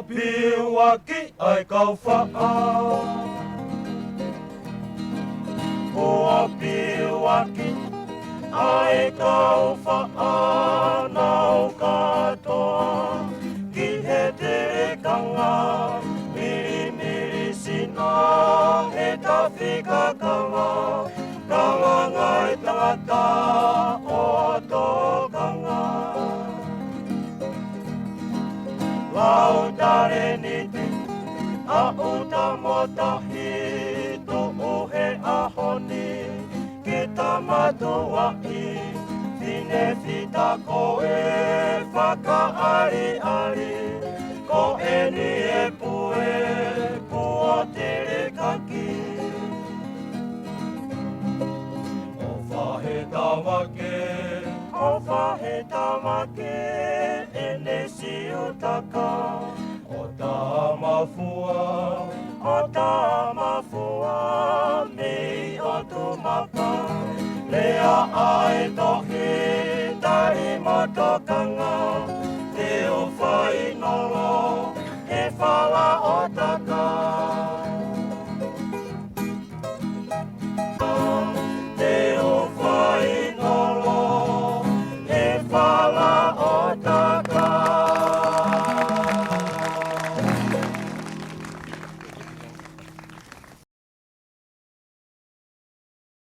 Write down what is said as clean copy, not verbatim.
piwaki ai kau whaa. Ua piwaki ai kau whaa nau katoa. Ki he te kanga, miri sina, he tawhika kanga. Kanga ngai tangata o tō kanga. Lau tare ni te, a uta motahi, tu uhe ahoni, ki tamatua i, fine fita koe, whakaari, ko eni e pue, kua tere kaki. O whahe tamake, ene si utaka, o tā mafua, me o tumapa. Lea ai tohi, tari matokanga, te o whainonga.